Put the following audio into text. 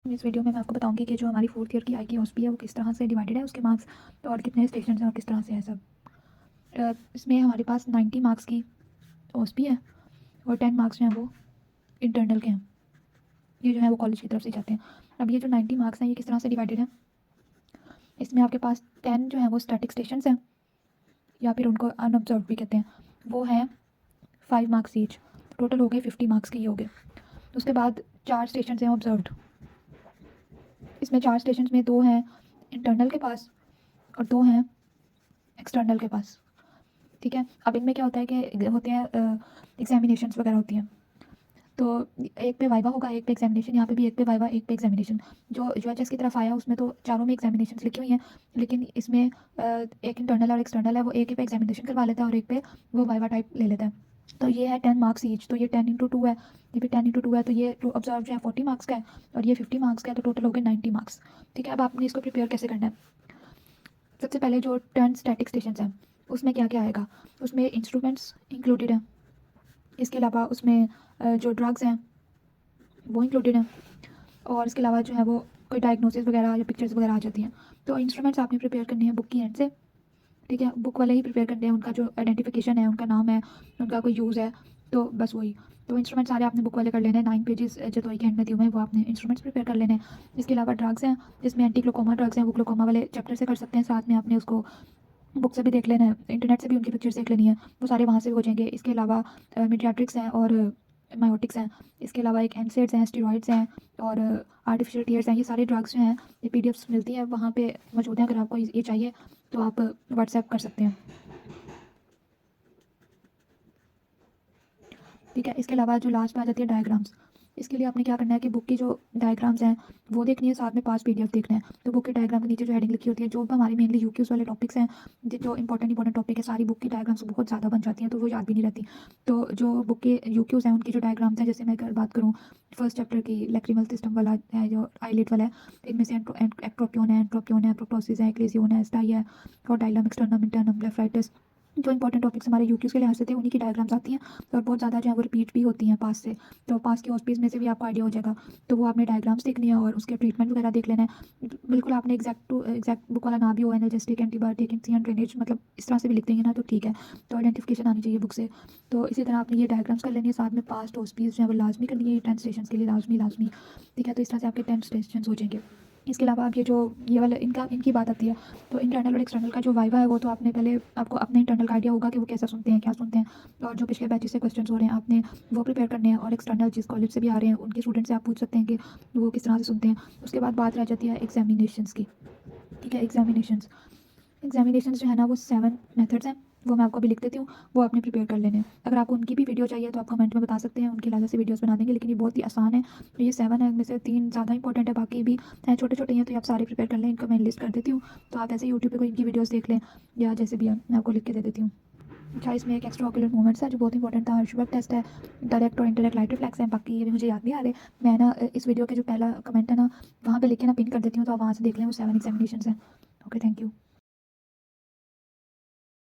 इस वीडियो में मैं आपको बताऊंगी कि जो हमारी फोर्थ ईयर की आईक्यूएसपी है वो किस तरह से डिवाइडेड है, उसके मार्क्स तो और कितने स्टेशन हैं और किस तरह से है सब। इसमें हमारे पास 90 मार्क्स की ओएसपी है और 10 मार्क्स जो हैं वो इंटरनल के हैं। ये जो है वो कॉलेज की तरफ से जाते हैं। अब ये जो 90 मार्क्स हैं ये किस तरह से डिवाइडेड है, इसमें आपके पास 10 जो है वो स्टैटिक स्टेशन हैं या फिर उनको अनऑब्जर्व भी कहते हैं, वो हैं 5 मार्क्स ईच। टोटल हो गए 50 मार्क्स के ये हो गए। उसके बाद 4 स्टेशन हैं ऑब्जर्व्ड। इसमें 4 स्टेशन में 2 हैं इंटरनल के पास और 2 हैं एक्सटर्नल के पास। ठीक है, अब इनमें क्या होता है कि होते हैं एग्जामिनेशंस वगैरह होती हैं, तो एक पे वाइवा होगा, एक पे एग्जामिनेशन। यहाँ पे भी एक पे वाइवा एक पे एग्जामिनेशन। जो यूएचएस की तरफ आया उसमें तो चारों में एग्जामिनेशन लिखी हुई हैं, लेकिन इसमें एक इंटरनल और एक्सटर्नल है, वो एक ही पे एग्जामिनेशन करवा लेता है और एक पे वो वाइवा टाइप ले लेता है। तो ये है 10 मार्क्स ईच, तो ये 10 × 2 है, ये भी 10 × 2 है, तो ये ऑब्जर्व जो है 40 मार्क्स का है और ये 50 मार्क्स का है, तो टोटल हो गए 90 मार्क्स। ठीक है, अब आपने इसको प्रिपेयर कैसे करना है। सबसे पहले जो 10 स्टैटिक स्टेशन हैं उसमें क्या क्या आएगा, उसमें इंस्ट्रूमेंट्स इंक्लूडेड हैं, इसके अलावा उसमें जो ड्रग्स हैं वो इंक्लूडेड हैं, और इसके अलावा जो है वो कोई डायग्नोसिस वगैरह या पिक्चर्स वगैरह आ जाती हैं। तो इंस्ट्रूमेंट्स आपने प्रिपेयर करने हैं बुक की एंड से। ठीक है, बुक वाले ही प्रिपेयर करने हैं, उनका जो आइडेंटिफिकेशन है, उनका नाम है, उनका कोई यूज़ है, तो बस वही। तो इंस्ट्रूमेंट सारे आपने बुक वाले कर लेने हैं। 9 पेजेस जो तो के एंड में दिए हुए हैं वो आपने इंस्ट्रूमेंट्स प्रिपेयर कर लेने हैं। इसके अलावा ड्रग्स हैं, जिसमें एंटी ग्लूकोमा ड्रग्स हैं, वो ग्लूकोमा वाले चैप्टर से कर सकते हैं, साथ में आपने उसको बुक से भी देख लेना है, इंटरनेट से भी उनकी पिक्चर्स देख लेनी है, वो सारे वहाँ से भी हो जाएंगे। इसके अलावा मीडियाट्रिक्स हैं और मायोटिक्स हैं, इसके अलावा एक एनसेड्स हैं, स्टेरॉइड्स हैं और आर्टिफिशियल टीयर्स हैं। ये सारे ड्रग्स जो हैं ये पीडीएफ्स मिलती है वहाँ पे मौजूद हैं, अगर आपको ये चाहिए तो आप व्हाट्सएप कर सकते हैं। ठीक है, इसके अलावा जो लास्ट में आ जाती है डायग्राम्स, इसके लिए आपने क्या करना है कि बुक की जो डायग्राम्स हैं वो देखनी है, साथ में पास पीडीएफ देखना है। तो बुक के डायग्राम के नीचे जो हेडिंग लिखी होती है, जो हमारी मेनली यूक्यूज वाले टॉपिक्स हैं, जो इंपॉर्टेंट टॉपिक है, सारी बुक की डायग्राम्स बहुत ज़्यादा बन जाती हैं, तो वो याद भी नहीं रहती। तो जो बुक के यूक्यूज हैं उनकी जो डायग्राम्स हैं, जैसे मैं अगर बात करूँ फर्स्ट चैप्टर की, लैक्रिमल सिस्टम वाला है जो आईलेट वाला है, इनमें से एक्ट्रोपियोन है, प्रोप्टोसिस है, एक्लेजियोन है, स्टाई है और डाइलम एक्सटर्नम इंटरनम ब्लेफाइटिस। जो इंपॉर्टेंट टॉपिक्स हमारे यूक्यूज के लिहाज से थे उन्हीं की डायग्राम्स आती हैं और बहुत ज़्यादा जो है वो रिपीट भी होती हैं पास से, तो पास के हॉस्पिस में से भी आपको आइडिया हो जाएगा। तो वो आपने डायग्राम्स देखनी है और उसके ट्रीटमेंट वगैरह देख लेना है। बिल्कुल आपने एग्जैक्ट बुक वाला ना भी हो, एनालिटिक, एंटीबायोटिक, एंड ड्रेनेज, मतलब इस तरह से भी लिख देंगे ना तो ठीक है, तो आइडेंटिफिकेशन आनी चाहिए बुक से। तो इसी तरह आपने ये डायग्राम्स कर लेनी है, साथ में पास्ट हॉस्पिस जो है वो लाजमी करनी है, ये 10 स्टेशन के लिए लाजमी। ठीक है, तो इस तरह से आपके 10 स्टेशन हो जाएंगे। इसके अलावा अब ये वाला इनकी बात आती है, तो इंटरनल और एक्सटर्नल का जो वाइवा है वो तो आपने पहले आपको अपने इंटरनल का आइडिया होगा कि वो कैसा सुनते हैं, क्या सुनते हैं, और जो पिछले बैचेस से क्वेश्चंस हो रहे हैं आपने वो प्रिपेयर करने हैं, और एक्सटर्नल जिस कॉलेज से भी आ रहे हैं उनके स्टूडेंट से आप पूछ सकते हैं कि वो किस तरह से सुनते हैं। उसके बाद बात रह जाती है एग्जामिनेशंस की। ठीक है, एग्जामिनेशंस जो है ना वो 7 मेथड्स हैं, वो मैं आपको अभी लिख देती हूँ, वो आपने प्रिपेयर कर लेने हैं। अगर आपको उनकी भी वीडियो चाहिए तो आप कमेंट में बता सकते हैं, उनके अलावा से वीडियोस बना देंगे, लेकिन ये बहुत ही आसान है। तो ये 7 है, इनमें से 3 ज़्यादा इंपॉर्टेंट है, बाकी भी हैं छोटे छोटे हैं, तो ये आप सारे प्रिपेयर कर लें। इनको मैं लिस्ट कर देती हूँ, तो आप ऐसे यूट्यूब पर कोई इनकी वीडियोज़ देख लें या जैसे भी है, मैं आपको लिख के दे देती हूँ। अच्छा, इसमें एक एक्स्ट्रा ऑक्यूलर मूवमेंट्स है जो बहुत इंपॉर्टेंट था, हर्शबर्ग टेस्ट है, डायरेक्ट और इंटरडेक्ट लाइट रिफ्लेक्स है, बाकी ये भी मुझे याद नहीं आ रहे। मैं ना इस वीडियो के जो पहला कमेंट है ना वहाँ पे लिख के ना पिन कर देती हूँ, तो आप वहाँ से देख लें, वो 7 एग्जामिनेशन है। Okay, thank you.